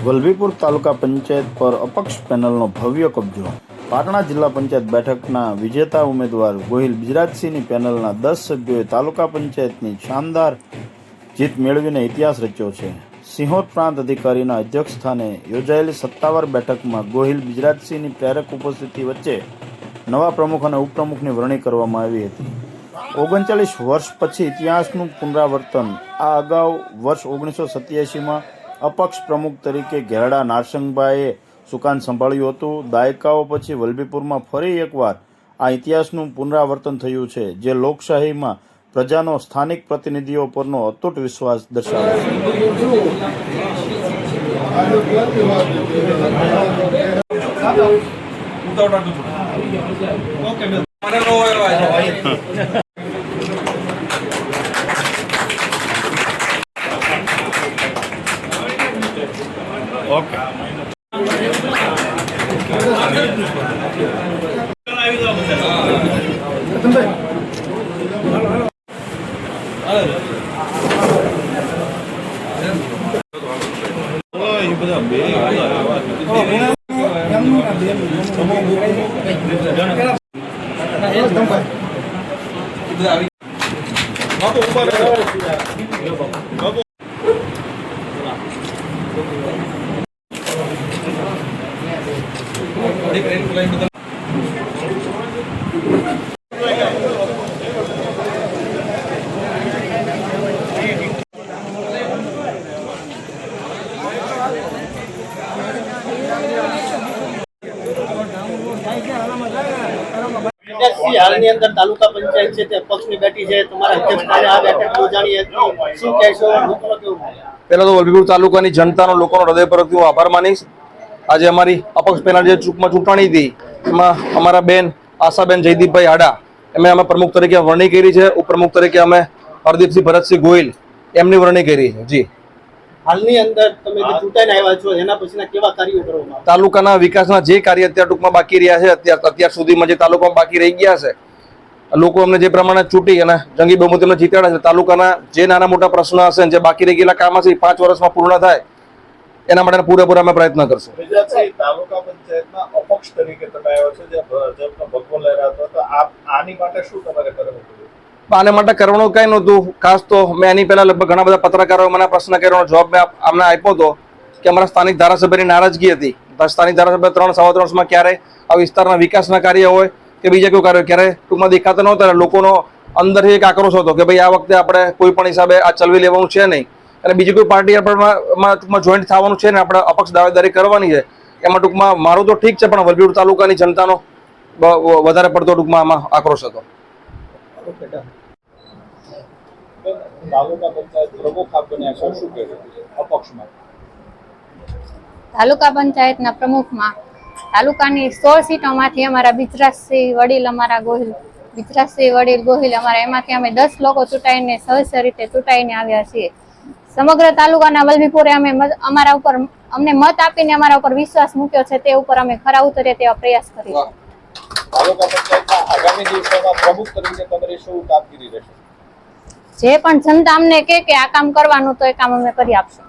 વલભીપુર તાલુકા પંચાયત પર અપક્ષ પેનલનો ભવ્ય કબજો। પાટણા જિલ્લા પંચાયત બેઠકના વિજેતા ઉમેદવાર ગોહિલ બિજરાજસિંહની પેનલના 10 સભ્યોએ તાલુકા પંચાયતની શાનદાર જીત મેળવીને ઇતિહાસ રચ્યો છે। સિંહોર પ્રાંત અધિકારીના અધ્યક્ષસ્થાને યોજાયેલી સત્તાવાર બેઠકમાં ગોહિલ બિજરાજસિંહની પ્રેરક ઉપસ્થિતિ વચ્ચે નવા પ્રમુખ અને ઉપપ્રમુખની વરણી કરવામાં આવી હતી। 39 વર્ષ પછી ઇતિહાસનું પુનરાવર્તન। આ અગાઉ વર્ષ 1987માં અપક્ષ પ્રમુખ તરીકે ઘેરડા નારસંગભાઈએ સુકાન સંભાળ્યું હતું। દાયકાઓ પછી વલભીપુરમાં ફરી એકવાર આ ઇતિહાસનું પુનરાવર્તન થયું છે, જે લોકશાહીમાં પ્રજાનો સ્થાનિક પ્રતિનિધિઓ પરનો અતૂટ વિશ્વાસ દર્શાવે છે। ओके હાલની અંદર તાલુકા પંચાયત છે તે પક્ષની બેઠી છે, તમારા અધ્યક્ષસ્થાને આ બેઠક યોજાણી હતી, શું કહેશો? લોકોનો કેવું? પહેલા તો વલભીપુર તાલુકાની જનતાનો, લોકોનો હૃદયપૂર્વકથી હું આભાર માનીશ। આજે અમારી અપક્ષ પેનલ જે ચૂંટણી હતી એમાં અમારા બેન આશાબેન જયદીપભાઈ આડા અમે પ્રમુખ તરીકે વરણી કરી છે। ઉપપ્રમુખ તરીકે અમે હરદીપસિંહ ભરતસિંહ ગોહિલ એમની વરણી કરી છે। જી, હાલની અંદર તમે જે ચૂંટાઈને આવ્યા છો એના પછીના કેવા કાર્યો કરવામાં? તાલુકાના વિકાસના જે કાર્ય અત્યાર ટૂંકમાં બાકી રહ્યા છે, અત્યાર સુધીમાં જે તાલુકામાં બાકી રહી ગયા છે, લોકો અમને જે પ્રમાણે ચૂંટી અને જંગી બહુમતી અમને જીતાડ્યા છે, તાલુકાના જે નાના મોટા પ્રશ્નો હશે, જે બાકી રહી ગયેલા કામ હશે, 5 વર્ષમાં પૂર્ણ થાય એના માટે પૂરેપૂરા અમે પ્રયત્ન કરશું। તાલુકા પંચાયતમાં અપક્ષ તરીકે તમે આવ્યો છો, જે ભાજપનો ભગવો લહેરાતો હતો, આની માટે શું તમારે કરવું પડ્યું? આને માટે કરવાનું કઈ નહોતું ખાસ। તો મેં એની પહેલા લગભગ ઘણા બધા પત્રકારો મને પ્રશ્ન કર્યો, જવાબ મેં અમને આપ્યો હતો કે અમારા સ્થાનિક ધારાસભ્યની નારાજગી હતી। સ્થાનિક ધારાસભ્ય 3-3.25 વર્ષમાં ક્યારે આ વિસ્તારના વિકાસના કાર્ય હોય કે બીજા કોઈ કાર્ય ક્યારે ટૂંકમાં દેખાતા નહોતા। લોકોનો અંદરથી એક આક્રોશ હતો કે ભાઈ આ વખતે આપણે કોઈ પણ હિસાબે આ ચલવી લેવાનું છે નહીં અને બીજી કોઈ પાર્ટી ટૂંકમાં જોઈન્ટ થવાનું છે ને આપણે અપક્ષ દાવેદારી કરવાની છે। એમાં ટૂંકમાં મારું તો ઠીક છે, પણ વલભીપુર તાલુકાની જનતાનો વધારે પડતો ટૂંકમાં આમાં આક્રોશ હતો। તાલુકા પંચાયત પ્રમુખ આપ બન્યા છો, શું કહેશો અપક્ષમાં? તાલુકા પંચાયતના પ્રમુખમાં તાલુકાની 16 સીટોમાંથી અમારા બિજરાજસિંહ વડીલ, અમારા ગોહિલ બિજરાજસિંહ વડીલ ગોહિલ, અમારા એમાંથી અમે 10 લોકો ચૂંટાઈને સહજ રીતે ચૂંટાઈને આવ્યા છીએ। સમગ્ર તાલુકાના વલભીપુરે અમારા ઉપર અમને મત આપીને અમારા ઉપર વિશ્વાસ મૂક્યો છે, તે ઉપર અમે ખરા ઉતરીએ તેવા પ્રયાસ કરીશું। તાલુકા પંચાયતના આગામી દિવસોમાં પ્રમુખ તરીકે તમારી શું કામગીરી રહેશે? જે પણ જનતા અમને કે આ કામ કરવાનું તો એ કામ અમે કરી આપશું।